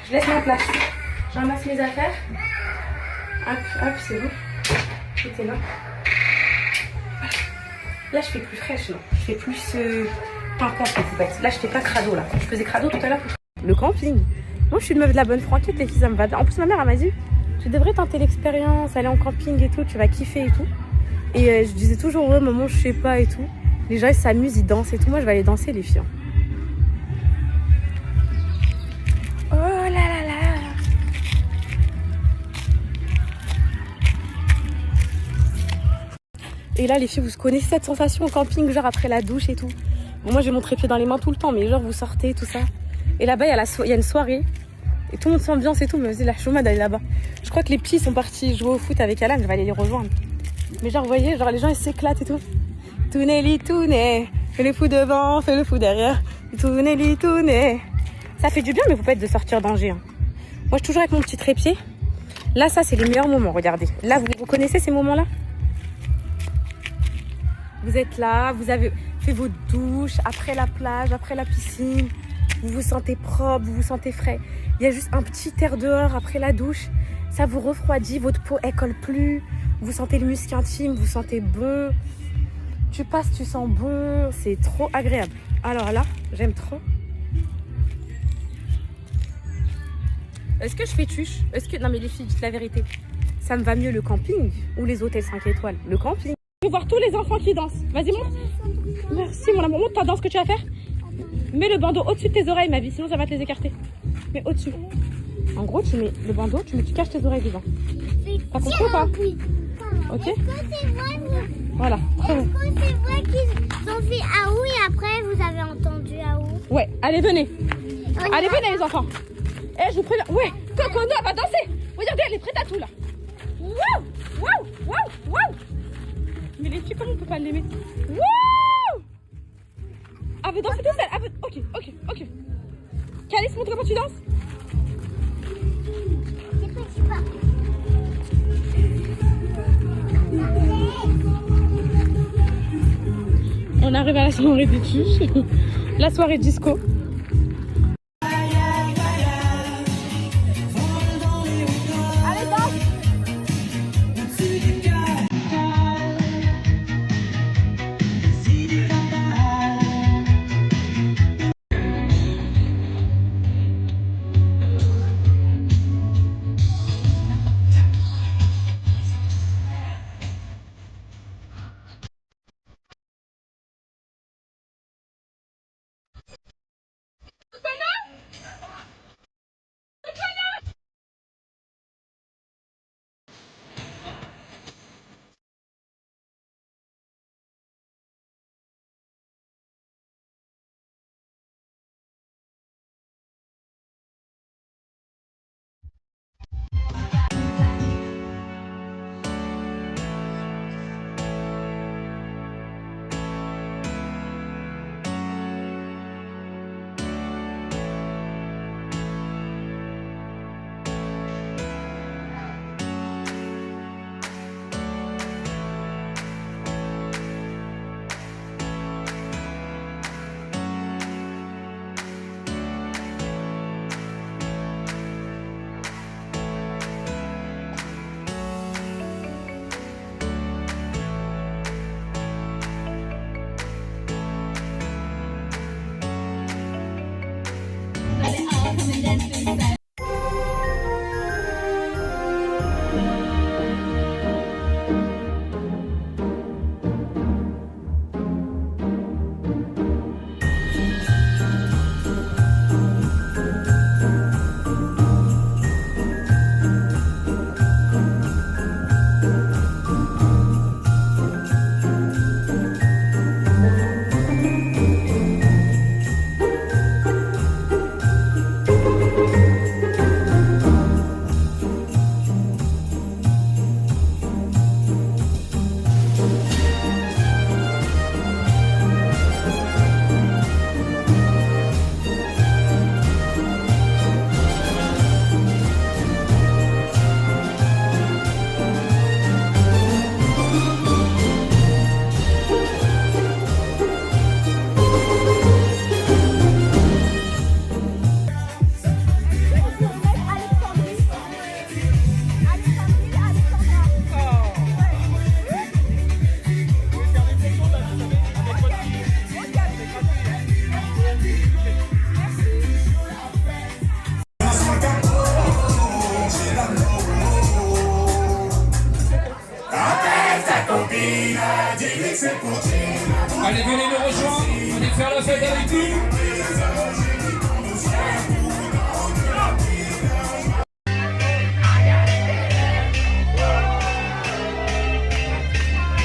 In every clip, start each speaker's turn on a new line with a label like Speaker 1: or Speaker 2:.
Speaker 1: Je laisse ma place. Je ramasse mes affaires. Hop, hop, c'est bon. Tout est là. Là, je fais plus fraîche, non. Je fais plus pimpante, les poupettes. Là, je fais pas crado, là. Je faisais crado tout à l'heure. Le camping. Moi, je suis une meuf de la bonne franquette, les filles, ça me va bien. En plus, ma mère, elle m'a dit, tu devrais tenter l'expérience, aller en camping et tout, tu vas kiffer et tout. Et je disais toujours, ouais, maman, je sais pas et tout. Les gens, ils s'amusent, ils dansent et tout. Moi, je vais aller danser, les filles. Oh là là là. Et là, les filles, vous connaissez cette sensation au camping, genre après la douche et tout. Bon, moi, j'ai mon trépied dans les mains tout le temps, mais genre, vous sortez, tout ça. Et là-bas, il y a une soirée. Et tout le monde s'ambiance et tout, mais vas-y, la chômade d'aller là-bas. Je crois que les petits sont partis jouer au foot avec Alan, je vais aller les rejoindre. Mais genre, vous voyez, genre, les gens, ils s'éclatent et tout. Tournez-li, tournez. Fais le fou devant, fais le fou derrière. Tournez-li, tournez. Ça fait du bien, mais faut pas être de sortir danger. Hein. Moi, je suis toujours avec mon petit trépied. Là, ça, c'est les meilleurs moments, regardez. Là, vous connaissez ces moments-là? Vous êtes là, vous avez fait votre douche, après la plage, après la piscine. Vous vous sentez propre, vous vous sentez frais. Il y a juste un petit air dehors après la douche. Ça vous refroidit, votre peau, elle colle plus. Vous sentez le muscle intime, vous sentez bon. Tu passes, tu sens bon. C'est trop agréable. Alors là, j'aime trop. Est-ce que je fais tuche? Non mais les filles, dites la vérité. Ça me va mieux le camping ou les hôtels 5 étoiles? Le camping. Je veux voir tous les enfants qui dansent. Vas-y, monte. Merci, mon amour. Monte ta danse que tu vas faire. Mets le bandeau au-dessus de tes oreilles, ma vie, sinon ça va te les écarter. Mais au-dessus. En gros, tu mets le bandeau, tu caches tes oreilles dedans. T'as compris ou pas? Ok. Voilà.
Speaker 2: Est-ce que c'est vrai qu'ils ont fait Aou et après vous avez entendu Aou?
Speaker 1: Ouais, allez, venez. Allez, venez, les enfants. Eh, je vous préviens. Ouais, Cocono, elle va danser. Regardez, elle est prête à tout, là. Waouh, waouh, waouh, waouh. Mais les filles, comment on peut pas l'aimer? Waouh. Elle veut danser tout seul. Elle veut... Ok, ok, ok. Calice, montre comment tu danses.
Speaker 2: C'est petit pas.
Speaker 1: On arrive à la soirée des tuches. La soirée disco.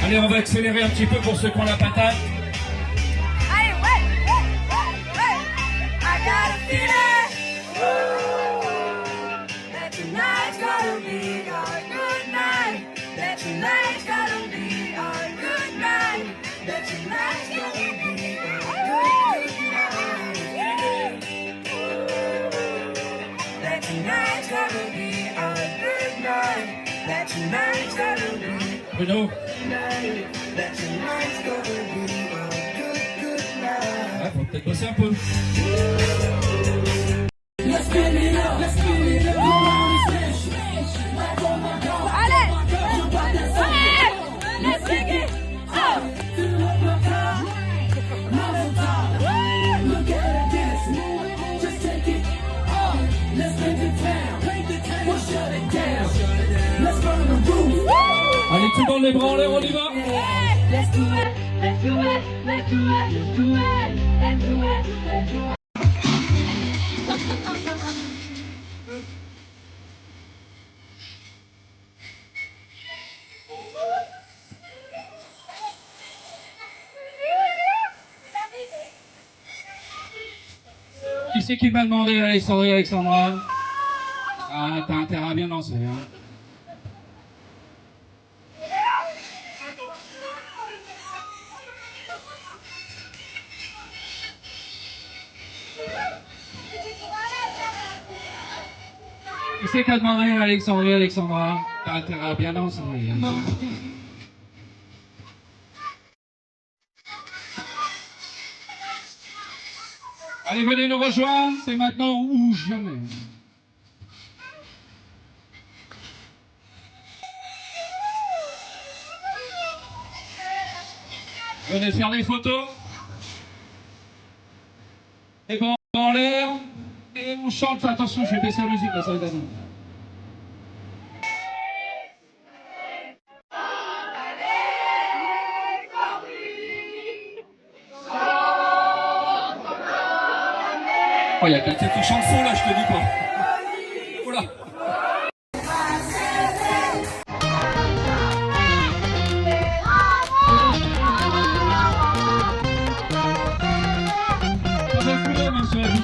Speaker 3: Allez, on va accélérer un petit peu pour ceux qui ont la patate.
Speaker 4: Allez, ouais, I got a feeling that tonight's gonna be our good night. That tonight's gonna be our good night. That tonight's gonna be our good night. That tonight's gonna be our good night. That tonight's gonna be
Speaker 3: Bruno.
Speaker 4: that tonight's gonna be our good night.
Speaker 3: Ah, faut peut-être bosser un peu.
Speaker 4: Allez! Ouais! Let's take it! Oh!
Speaker 3: Allez, tout le monde les bras en l'air, on y va.
Speaker 4: Let's do it! Let's do it! Let's do it! Let's do it! Let's do it! Let's do it!
Speaker 3: Qui c'est qui m'a demandé, Alexandre et Alexandra? Ah, t'as intérêt à bien danser, hein. Qui c'est qui a demandé, Alexandre et Alexandra? T'as intérêt à bien danser, hein. Allez, venez nous rejoindre, c'est maintenant ou jamais. Venez faire des photos. Les bras en l'air. Et on chante, attention, je vais baisser la musique, là, ça va être oh, il y a quelqu'un qui chante faux là, je te dis pas. Voilà. Ça va plus là, même sur la vie.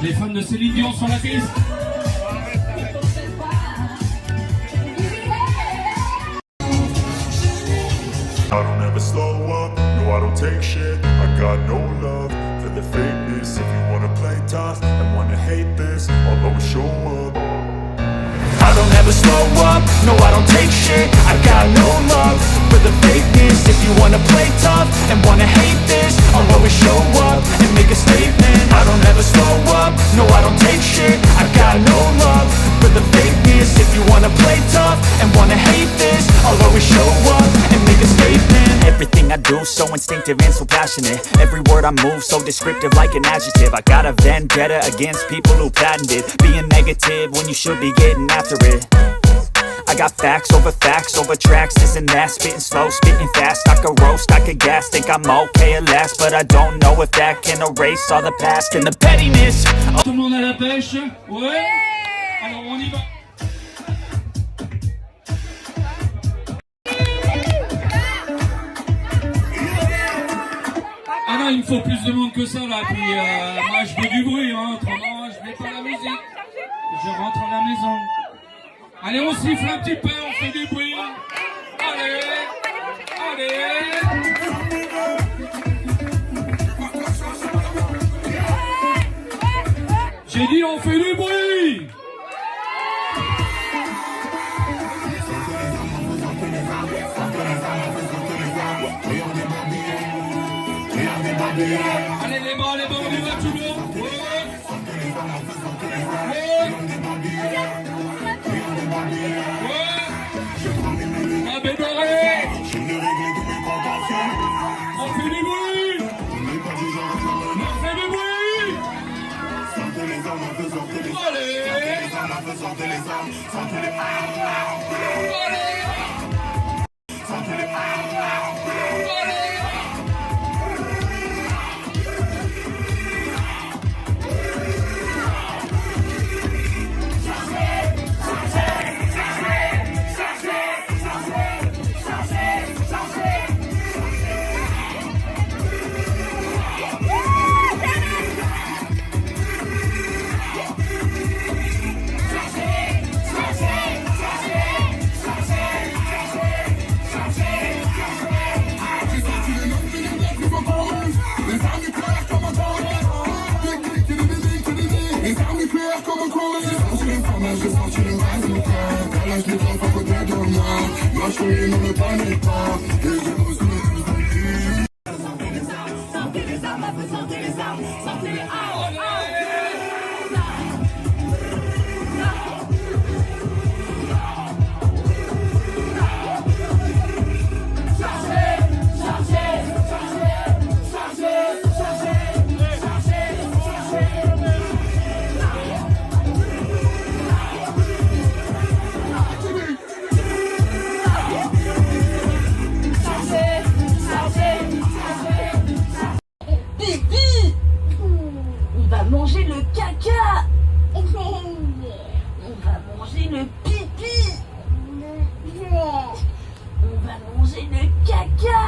Speaker 3: Les fans de Céline Dion sur la piste.
Speaker 5: I don't ever slow up, no I don't take shit. I got no love for the fakeness. If you wanna play tough and wanna hate this, I'll always show up. I don't ever slow up, no I don't take shit. I got no love for
Speaker 6: the fakeness. If you wanna play tough and wanna hate this, I'll always show up and make a statement. I don't ever slow up, no I don't take shit. I got no love for the fakeness. If you wanna play tough and wanna hate this, I'll always show up and make a statement. Everything I do so instinctive and so passionate. Every word I move so descriptive like an adjective. I got a vendetta against people who patented being negative when you should be getting after it. I got facts over tracks, this and that. Spitting slow, spitting fast, I could roast, I could gas. Think I'm okay at last, but I don't know if that can erase all the past and the pettiness.
Speaker 3: Tout le monde à la pêche? Ouais. Alors on y va. Ah non, il me faut plus de monde que ça là, puis moi je veux du bruit, hein, autrement je mets pas la musique. Je rentre à la maison. Allez, on siffle un petit peu, on fait du bruit. Allez, allez. J'ai dit on fait du bruit. Allez les bras, on y va tout le monde. Ouais. La bédorée. On fait du bruit. On fait du bruit. Allez.
Speaker 1: Manger le caca. On va manger le pipi. On va manger le caca.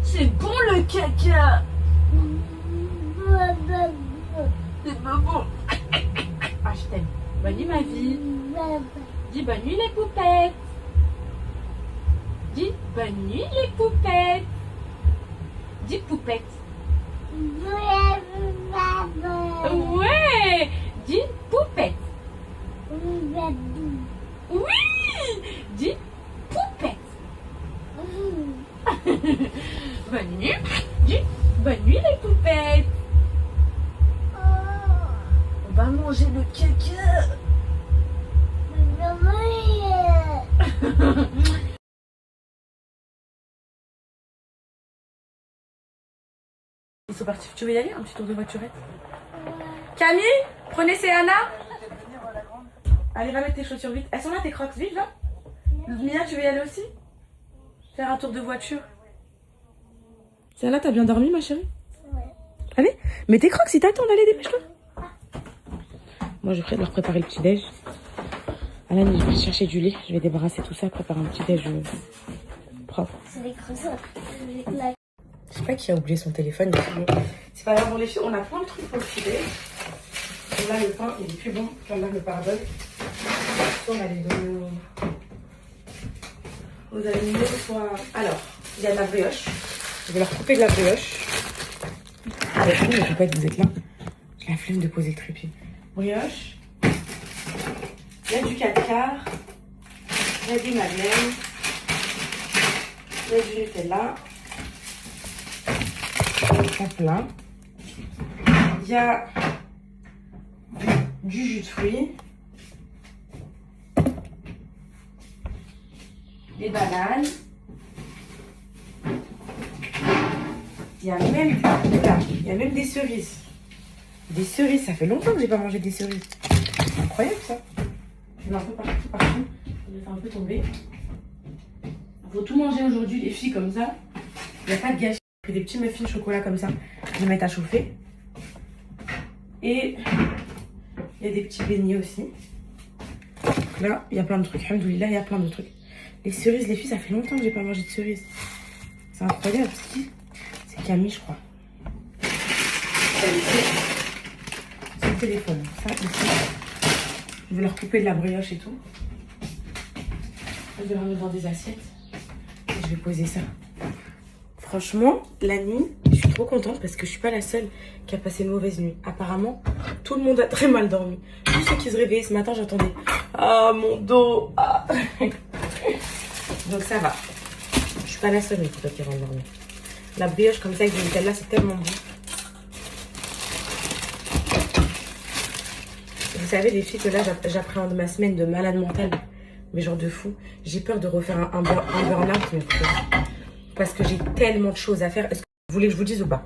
Speaker 1: C'est bon le caca. C'est pas bon. Ah, je t'aime. Bonne nuit ma vie. Dis bonne nuit les poupettes. Dis bonne nuit les poupettes. Dis poupette. Ouais. Dis poupette. Oui. Dis poupette. Bonne nuit. Dis bonne nuit les poupettes. On va manger le caca. Ils sont partis. Tu veux y aller? Un petit tour de voiturette? Camille, prenez Céana. Allez, va mettre tes chaussures vite. Elles sont là, tes crocs vives là? Mia, tu veux y aller aussi? Faire un tour de voiture. Céana, t'as bien dormi ma chérie? Ouais. Allez, mets tes crocs si t'attends, allez, dépêche-toi. Moi, je vais leur préparer le petit déj. Alan, je vais chercher du lait. Je vais débarrasser tout ça, préparer un petit déj propre.
Speaker 2: C'est des croissants.
Speaker 1: Je sais pas qui a oublié son téléphone. C'est pas grave, on a plein de trucs pour le filet. Et là, le pain, il est plus bon. Qu'Allah me pardonne. On va les donner aux amis. Soit... Alors, il y a de la brioche. Je vais leur couper de la brioche. Avec vous, mais vous êtes là. J'ai la flemme de poser le trépied. Brioche. Il y a du 4 quarts. Il y a des madeleines. Il y a du Nutella. Pas plein. Il y a du jus de fruits. Des bananes. Il y a même des cerises. Des cerises, ça fait longtemps que j'ai pas mangé des cerises. C'est incroyable ça. Je mets un peu partout. Je vais faire un peu tomber. Il faut tout manger aujourd'hui, les filles, comme ça. Il n'y a pas de gâchis. J'ai pris des petits muffins chocolat comme ça. Je vais mettre à chauffer. Et il y a des petits beignets aussi. Donc là, il y a plein de trucs. Alhamdoulilah, il y a plein de trucs. Les cerises, les filles, ça fait longtemps que j'ai pas mangé de cerises. C'est incroyable. C'est Camille, je crois. C'est le téléphone. Ça, ici. Je vais leur couper de la brioche et tout. Je vais leur mettre dans des assiettes. Et je vais poser ça. Franchement, la nuit, je suis trop contente parce que je suis pas la seule qui a passé une mauvaise nuit. Apparemment, tout le monde a très mal dormi. Tous ceux qui se réveillaient ce matin, j'entendais « Ah, mon dos ah. !» Donc ça va. Je suis pas la seule, mais faut pas qu'ils rentrent dormir. La brioche comme ça avec du Nutella, c'est tellement bon. Vous savez, les filles, que là, j'appréhende ma semaine de malade mentale. Mais genre de fou. J'ai peur de refaire un burn-out. Parce que j'ai tellement de choses à faire. Est-ce que vous voulez que je vous dise ou pas?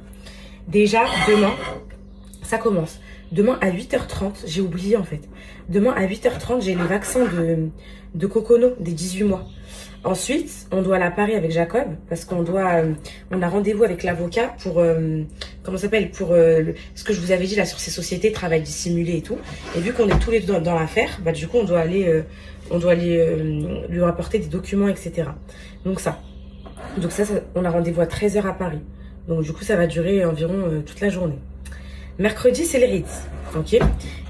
Speaker 1: Déjà, demain, ça commence. Demain à 8h30, j'ai oublié en fait. Demain à 8h30, j'ai les vaccins de Cocono, des 18 mois. Ensuite, on doit aller à Paris avec Jacob parce qu'on on a rendez-vous avec l'avocat pour, comment ça s'appelle, pour ce que je vous avais dit là sur ces sociétés, travail dissimulé et tout. Et vu qu'on est tous les deux dans l'affaire, bah du coup on doit aller lui rapporter des documents, etc. Donc ça, on a rendez-vous à 13h à Paris. Donc du coup ça va durer environ toute la journée. Mercredi c'est les rites, ok.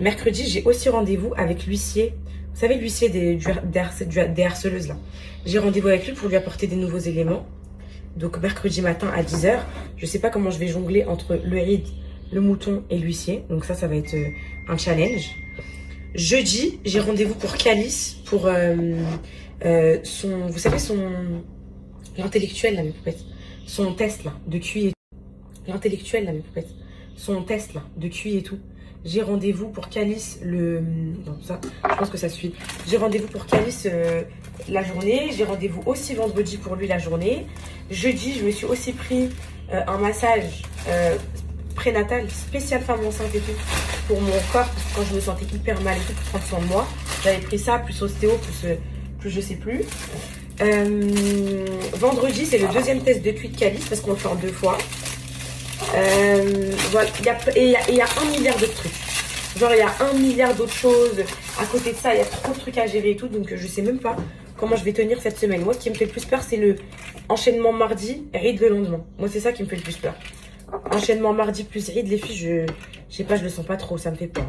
Speaker 1: Mercredi j'ai aussi rendez-vous avec l'huissier. Vous savez, l'huissier des harceleuses là. J'ai rendez-vous avec lui pour lui apporter des nouveaux éléments. Donc mercredi matin à 10h. Je sais pas comment je vais jongler entre le ride, le mouton et l'huissier. Donc ça va être un challenge. Jeudi, j'ai rendez-vous pour Calice pour vous savez, l'intellectuel là, mes poupettes. Son test là, de QI et tout. L'intellectuel là, mes poupettes. Son test là, de QI et tout. J'ai rendez-vous pour Calice non, ça, je pense que ça suit. J'ai rendez-vous pour Calice la journée. J'ai rendez-vous aussi vendredi pour lui la journée. Jeudi, je me suis aussi pris un massage prénatal spécial femme enceinte et tout pour mon corps. Parce que quand je me sentais hyper mal et tout, pour prendre soin de moi, j'avais pris ça, plus ostéo, plus je sais plus. Vendredi, c'est le deuxième test de QI de Calice parce qu'on le fait en 2 fois. Voilà, il y a 1 milliard d'autres trucs. Genre il y a 1 milliard d'autres choses. À côté de ça, il y a trop de trucs à gérer et tout. Donc je sais même pas comment je vais tenir cette semaine. Moi, ce qui me fait le plus peur, c'est le enchaînement mardi, ride le lendemain. Moi, c'est ça qui me fait le plus peur. Enchaînement mardi plus ride, les filles, je sais pas, je le sens pas trop. Ça me fait peur.